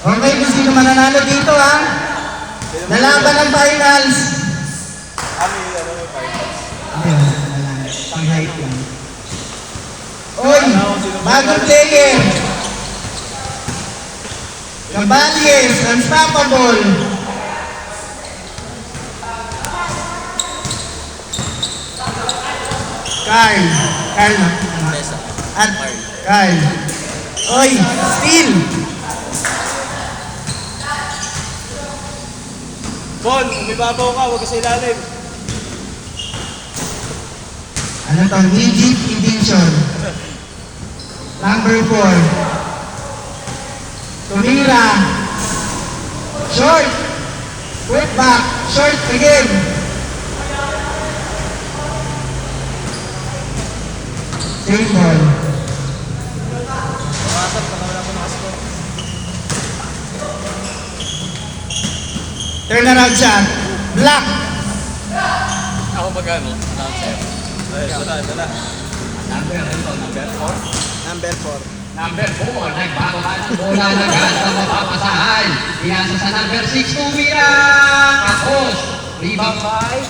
Okay, kung sino mananalo dito ha? Nalaban ng finals. Pang-hype lang. Oy, bagong player. Caballes, unstoppable. Carl. At Carl. Oy, Steel. Paul, umibabaw ka, huwag ka sa ilalim. Ano to? Midget Edition. Number 4. Tumira. Short. Quick back. Short again. Same ball. Pasap, nakawala ko ng asko. Turnaround shot. Block. Ako magano? Announcer. Ay, dala. Number 4. Number 4, nagbababa ng bola na agad ang mapapasahan. Pinasa sa number 6, tumira! Tapos, rebound by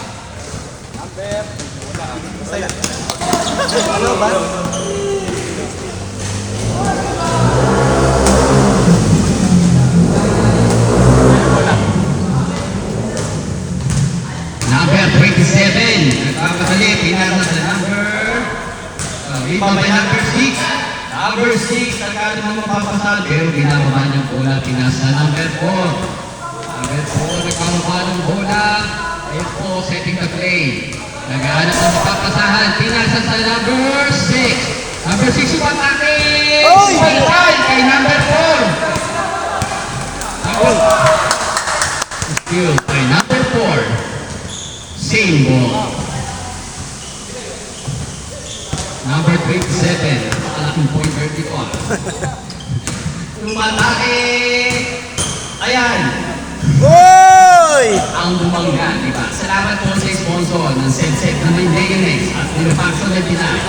Number. Wala. Masaya. Ano ba? number 27. Nagpapadali, pinasa sa number rebound by number 6. Number 6, agad ang mapapasahan. Pero binababa ng bola, pinasa sa number 4. Number 4, nagpapaba ng bola. Ayun po, setting the play. Nagahanap ang mapapasahan. Pinasa sa number 6. Number 6 yung atake. Oy! Balikan kay number 4. Skill kay number 4. Same ball. Number 27. Malaking pointer dito ah. Tumatake. Ayan. Oy! Ang bumangga, di ba? Salamat po sa sponsor ng Senset na may Deganex at Nilapaxo na Pinas.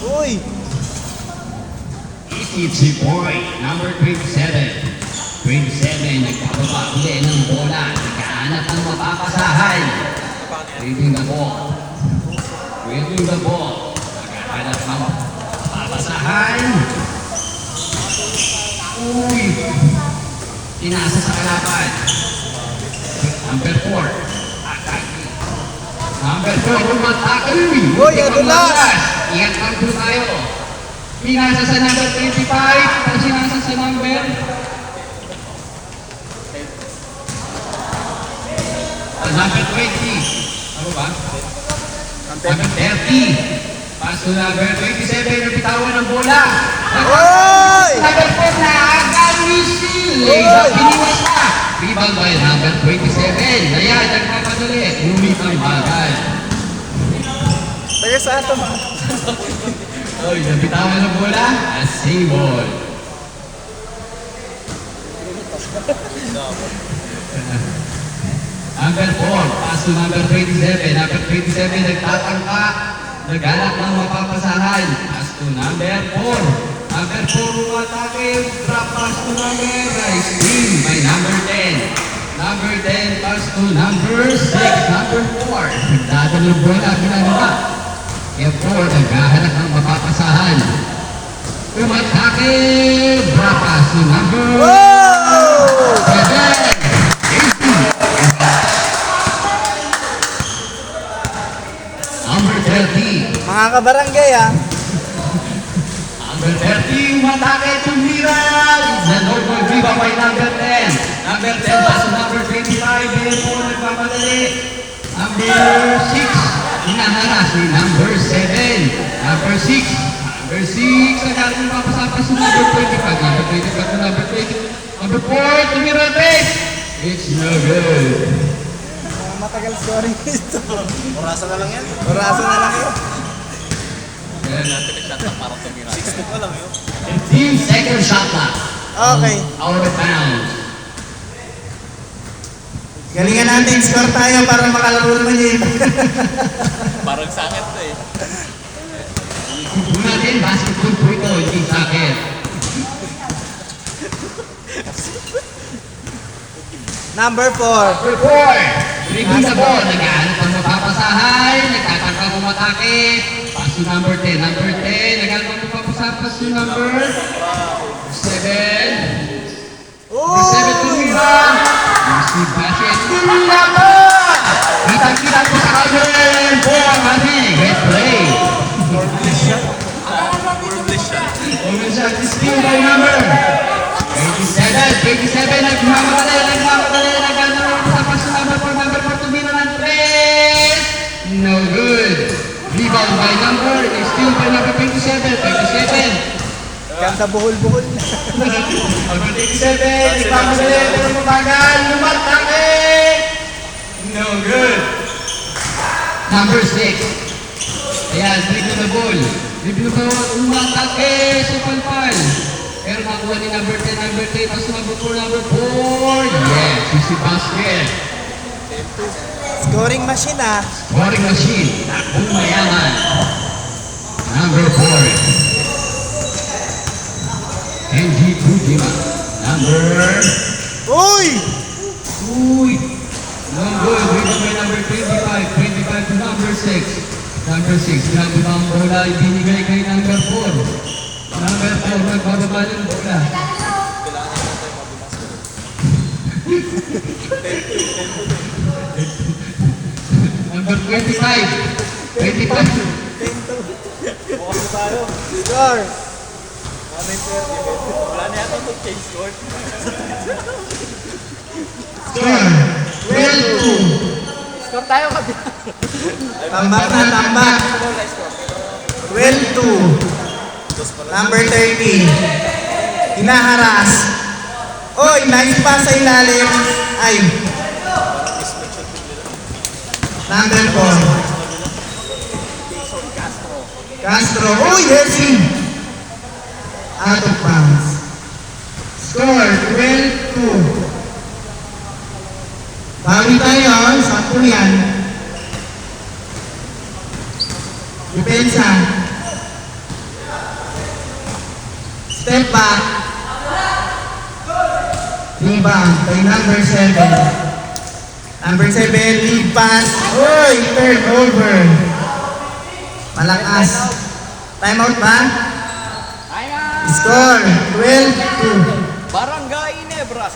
Uy! Easy point, number 27. 27, nagpapaba uli ng bola. Nagkahanap ng mapapasahan. Reading the ball. Reading the ball. Nagkahanap ng mapapasahan. Uy! Tinasa sa kalaban. Number 4. Atake. Number 4, umatake. Uy, adulas! Ingat lang po tayo. Pinasa sa number 25. Tapos sinasa sa number number 20. Ano ba? Number 30. Pass to number 27. Napitawan ng bola. Oy! Number 4 na agad whistle. Oy! Piniwas na. Rebound by number 27. Ayan, nagpapadali. Umit ang bagay. Taga sa ato ma. Oy, napitawan ng bola. A same ball. Number 4, pass to number 27. Number 27, nagtatangka. Naghanap ng mapapasahan. Pass to number 4. Number 4, umatake. Drop pass to number 16 by number 10. Number 10, pass to number 6. Number 4, nagdadala ng bola. Ginagawa. Kaya 4, naghahanap ng mapapasahan. Umatake. Drop pass to number 7. Number 30. Mga kabarangay ah. Number 30, umatake, tumira. It's a normal rebound by number 10. Number 10, pass to number 25. Therefore, nagpapadali. Number 6, hinaharas ni number 7. Number 6. Number 6, nagkaroon ng papasapas sa number 25. Number 25 to number 20. Number 4, tumira rin. It's no good. Matagal scoring ito. Orasa na lang yan. Oraso na lang yun. Kaya natin yung shot na parang tumira. 6 pa lang yun. 15 second shot clock. Okay. Out of bounds. Galingan natin, score tayo para makalaro naman yun. Parang sakit to eh. Kung natin, basketball po ito, hindi sakit. Number 4. Number 4. Ricky na po, nag-aanap ang mapapasahay, nagtatangka umatake. Pass to number 10. Number 10, nag-aanap ang mapapasahay, pass to number 7. Number 7 to rebound. Steve Bassett. Kitang-kita po sa cover po ang ating great play. Women's shot is still by number 27, nagmamadali, sa pass to number 4, tumira ng 3. No good. Rebound by number, still by number 27. Ganda buhol-buhol. Number 27, nagmamadali, pero mabagal, lumatake. No good. Number 6. Ayan, dribble the ball. Dribble the ball, umatake, super foul. Pero nakuha ni number 10, number 10, tapos number 4, number 4. Yes, easy basket. Scoring machine ah. Scoring machine, takbong mayaman. Number 4. NG Kujima. Number... Uy! Uy! No good. Rebound by number 25. 25 to number 6. Number 6. Grabe ba ang bola? Ibinigay kay number 4. Number 4. Nagbababa ng bola. Number 25. 25. Bukas na tayo. Score! Wala na yata itong change score. Score. 12-2. Score tayo kabi. Tambak na, tambak. 12-2. Number 30. Hinaharas. Oy, nice pass sa ilalim. Ay. Number 4. Castro. Uy, Hershey. Out of bounds. Score, 12-2. Bawi tayo, 10 yan. Depensa. Step back. Rebound by number 7. Number 7, lead pass. Uy, turnover. Malakas. Timeout ba? Score, 12-2. Barangay Nebras.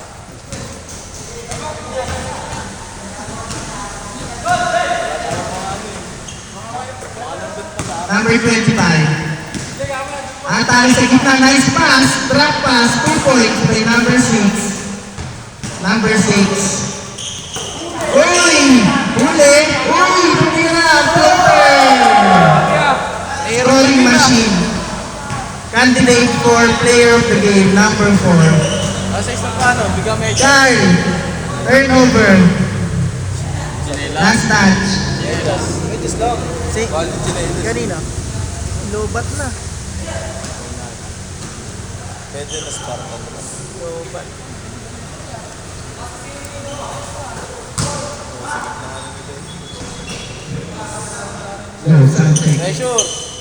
Number 25. Ang tali sa gitna, nice pass, drop pass, 2 points by number 6. Number 6. Uy! Huli! Uy! Tumira! Floater! Scoring machine. Candidate for player of the game, number 4. Sa isang paano, bigyan medyo. Carl! Turnover. Last touch. Medyo lang. Si, kanina. Lobat na. Medyo na Spartan. Lobat. No, sound check. Pressure.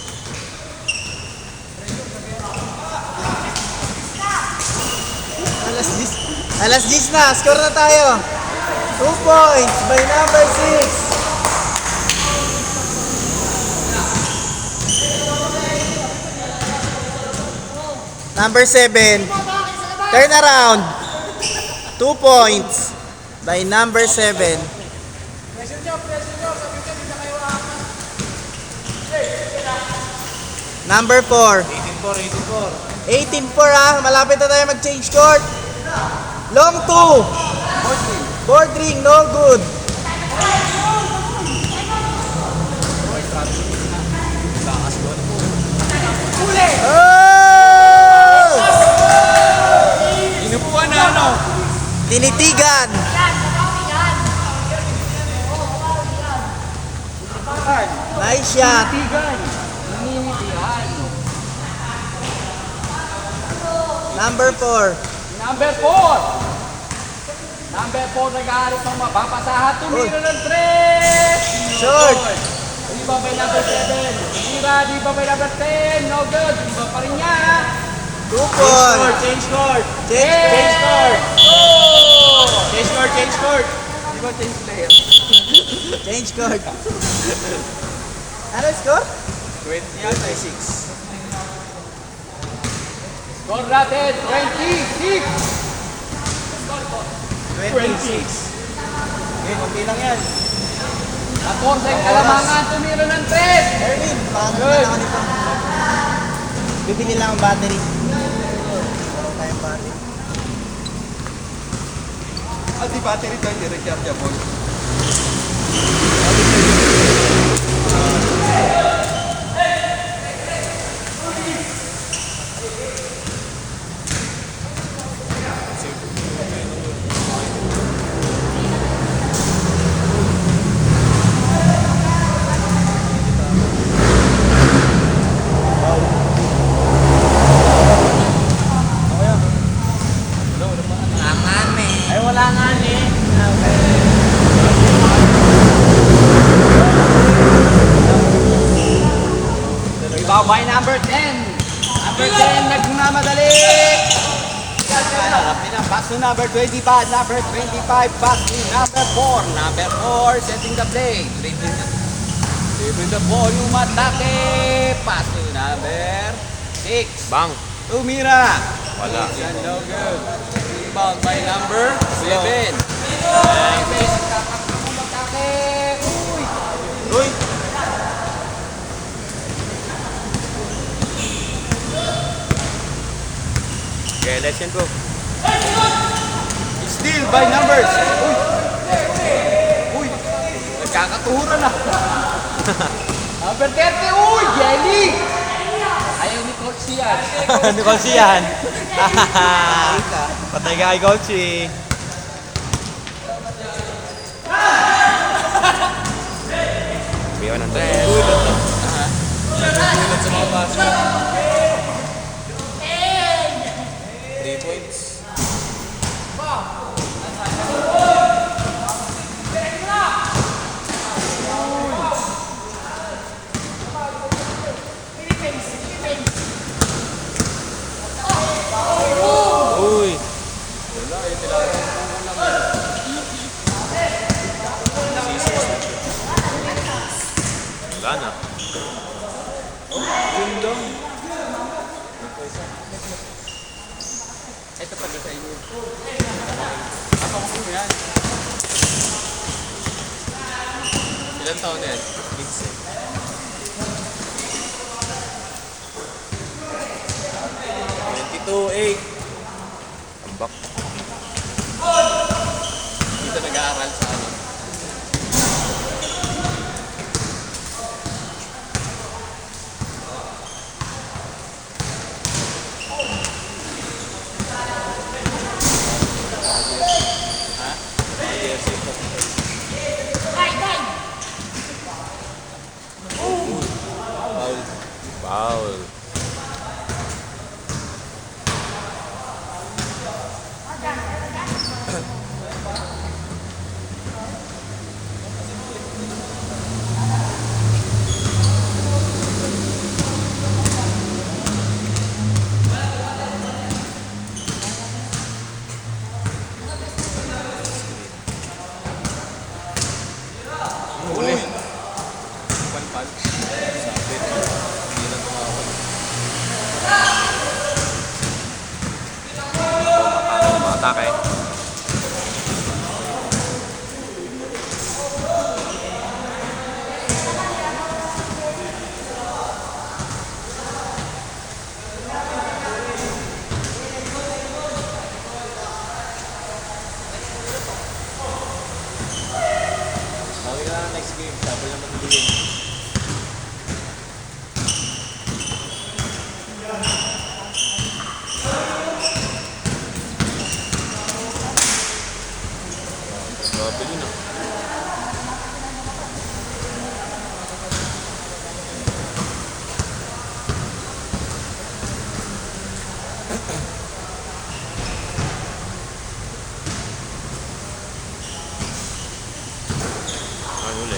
Alas 10 na, score na tayo. 2 points by number 6. Number 7. Turn around. 2 points by number 7. Number 4. 18-4 ah, malapit na tayo mag-change court. Long 2. Board ring, no good. Oh! Inupuan na ano? Tinitigan. Nice shot. Number 4. Number 4. Number 4, nag-aarit ng mapapasahan. Tumira ng 3! Short! Di ba by number 7? Tumira, di ba by number 10? No good. Di ba pa rin niya? 2 points! Change court! Change court! Change court! Change court! Di ba change player? Change court! Ano score? 26. Score natin, 26! 26. Okay, konti lang yan. 14 kalamangan, tumira ng 3! Erwin, paano Good. na nito? Bibili lang ang battery. Meron tayong battery. Di battery to, hindi rechargeable. Ay, wala nga eh. Iba by number 10. Number 10, nagmamadali. Pass to number 25. Number 25, pass to number 4. Number 4, setting the play. Dribbling the ball, yung atake. Pass to number 6. Bang. Tumira. Wala. Yan, no good. Rebound by number 7. Atake. Uy. Uy! Okay, let's go. Steal by numbers. Uy. Uy. Nagkakatuhuran na. Number 30. Uy, Jelly. Ayaw ni Coach yan. Ano ko siyan? Patay ka kay Coachy. Biyaw ng 3. Sa mga basket. 3 points. Uy! Wala na. Ito pala sa inyo. Ako ko yan. Ilan taon na yan? 22-8. Ambak. Dito nag-aaral sa ano. Foul. Uli. Palpal. Sabi. Hindi na tumawag. Atake. Tawag na lang next game. Double naman din. Grabe yun ah. Uli.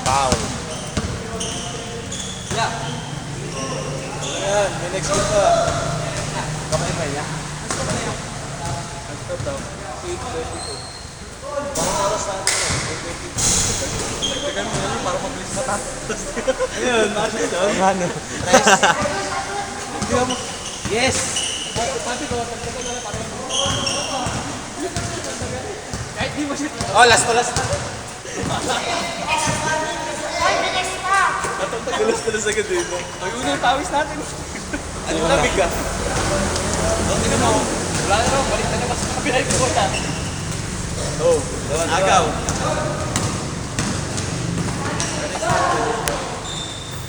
Foul. Yeah. Ayan, may next game pa. Kamay ba niya? Ang stop daw. 8:22. Parang oras na ano yun, 8:22. Nagtagal mo na yun para mabilis matapos. Ayun, nakasya doon. Ano? Di ba mo? Yes! Sabi ko, nagtagal na parang. Kahit di mo siya. Oh, last to last. Tulos-tulos agad din. Mag-unang tawis natin. Ano na, big ka? Tingnan mo. Wala na naman, balik na naman sa kapila yung pumunta. Oo. Agaw.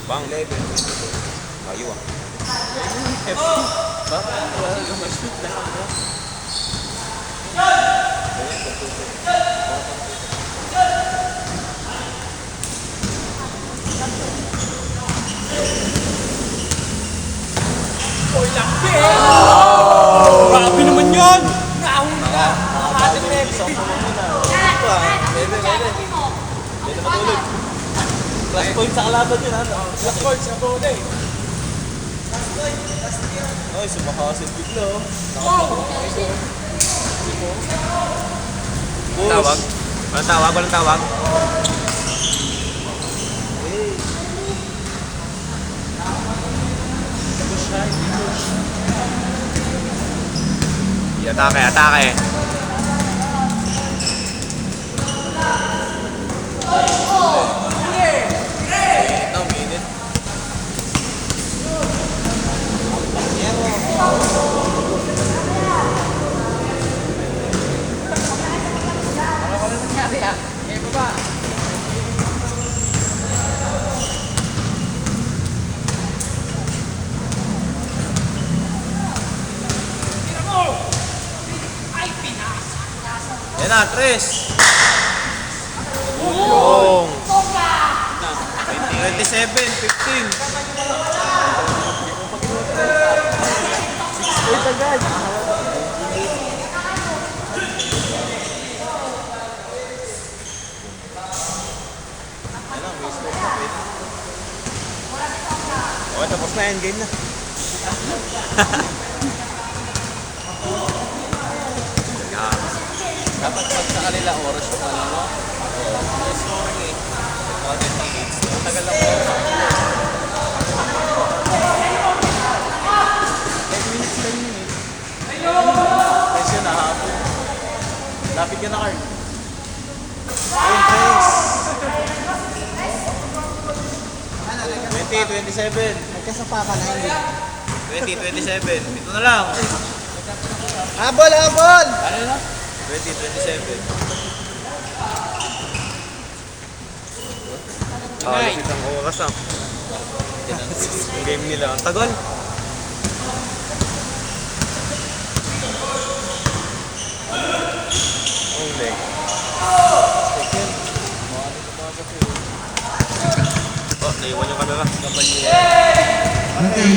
Bang. 11. Kayo ah. Baka wala na ma-shoot na. Oy, lampi eh! Grabe naman yun! Naahon ka! Nakakating na yun! Ito ah, pwede. Pwede matulog. Last point sa kalaban yun ano? Last point sa bola eh. Ay, sumakasin bigla oh. Tawag? Walang tawag? Walang tawag? Atake, atake. No, minute. Yan na, Tres. Yung 27, 15. 6 agad. Okay, tapos na yan, game na. Dapat pag sa kanila oras yung ano, no? Oo. Scoring eh. Mga 10 minutes. Tagal lang po. 10 minutes, 10 minutes. Kasi yun, nahapon. Lapit ka na, Carl. Ayun, Prince. 20, 27. Nagkasapa ka na hindi. 20, 27. Ito na lang. Habol, habol! Ano na? 20, 27. Alis isang oras ah. Yung game nila. Ang tagal. Only. Oh, naiwan yung camera. Okay.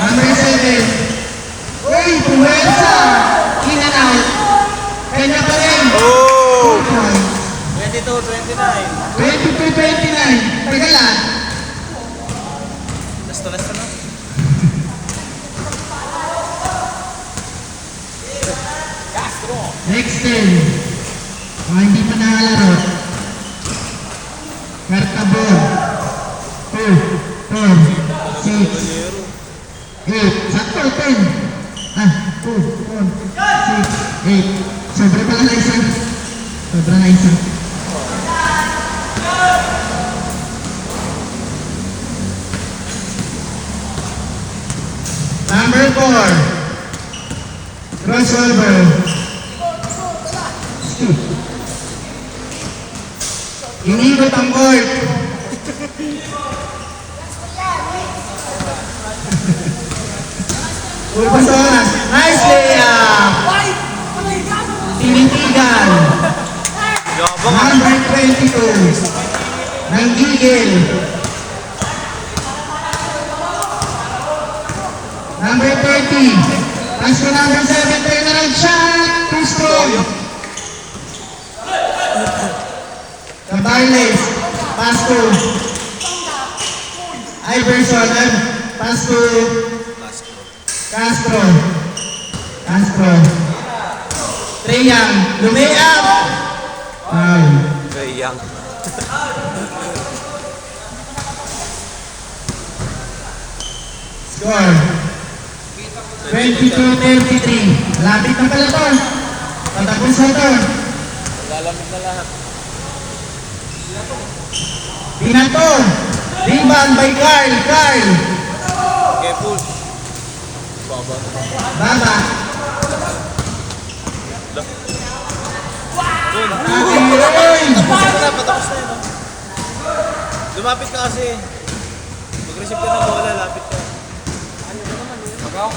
Number 7. Uy, puwersa! In and out. Kanya pa rin. Oh! 2 points. 22, 29. 22-29. Tagalan. Last na. Next 10. Hindi pa nakalaro. Kartabon. 2, 4, 6, 8. Sakto, 10. 2, 4, 6, 8. Sobra pala na isa. Sobra na isa. Number 4. Crossover. Inigot ang court. Pulpas oras. Nice layup. Tinitigan. Number 22. Nanggigil. Pass to number 7, turnaround shot. Too strong. Cabarles. Pass to Iverson. Pass to Castro. Trey Young. Lumayap. Foul. Very young. Score. 22-33. Lapit na pala to. Patapos na to. Lalamig na lahat. Pinato. Rebound by Carl. Careful. Baba. Baba. Dun. Oy! Patapos na yun. Oh. Lumapit ka kasi. Mag-receive ka ng bola, lapit ka. Oh,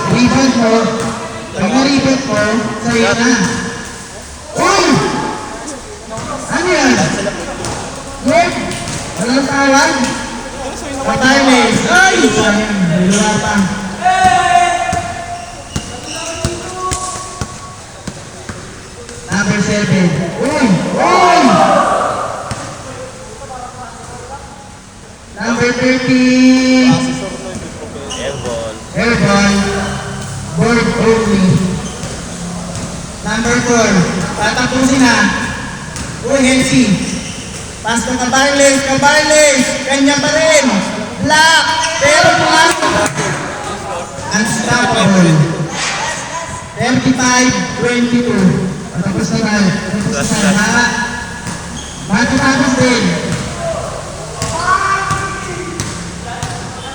rebound mo. Pag na-rebound mo, sa'yo na. Uy! Ano yan? Wait! Walang tawag? Patarnes. Ay! Sayang, nilula pa. Number 7. Uy! Number 30. Airball. Board only. Number 4. Tatapusin na. Uy, Hensi. Pass to Cabarles. Kanya pa rin. Block. Pero pumasok. Unstoppable. 35-22. Patapos na tayo. Matapos din.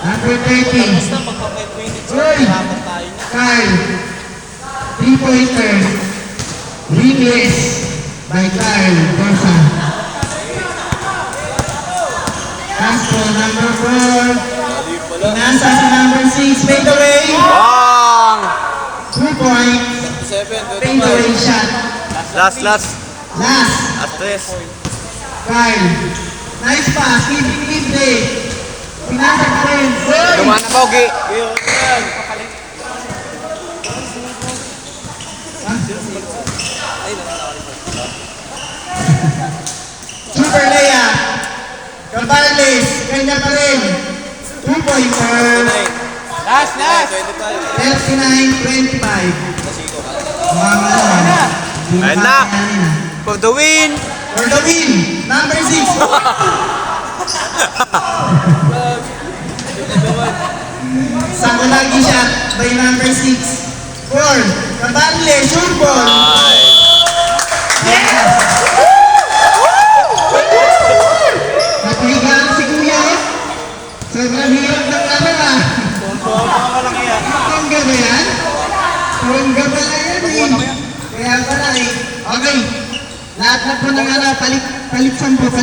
Number 30. Basta magpa-5 minutes. Uy! Rapat tayo niya. Kyle. 3-pointer. Release by Kyle Bosa. Castro, number 4. Pinasa sa number 6. Fade away. Bang! 2 points. 7, Fade away shot. Last. Last. Astres. Kyle. Nice pass. Libre. Pinasa pa rin. Goal! Dumana pa, Ogi. Super layup. Cabarles. Kanya pa rin. 2-pointer. Last. 39-25. Ayun na. For the win. For the win. Number 6. Sako lagi shot by number 6. 4. Cabarles. Shoot ball. Yes. Napahigaan si Kuya. Sobrang hirap ng ano ah. Tongga ba yan? Tongga pala yan eh. Kaya pala eh. Okay. Lahat na po ng ano, palit sampo. 2,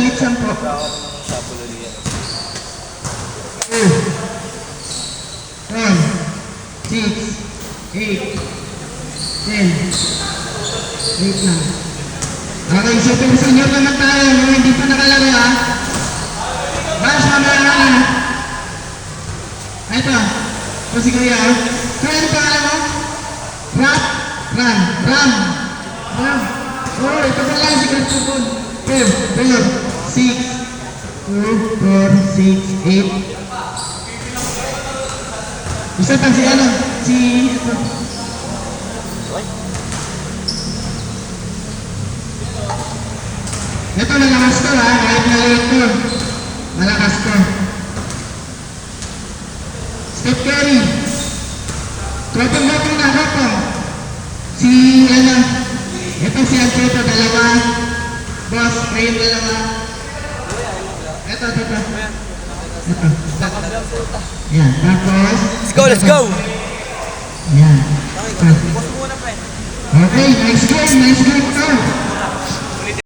3, 4, 5, 6, 8, 10. Wait lang. Okay, super senior naman tayo. Mga hindi pa nakalaro ha. Bash mamaya na. Ito. Ito si Kuya. Kaya ano pangalan mo? Ram. Oh, ito pala si Kartupon. 4, 6, 2, 4, 6, 8. Isa pa si ano? Ito. Ito, malakas to ha. Kahit maliit to. Malakas to. Steph Curry. Trotong na. Si ano. Ito si Ancheto. 2. Boss, kayo 2. Ito. Yan, tapos. Let's go. Yan. Boss muna, pre. Okay, nice game to.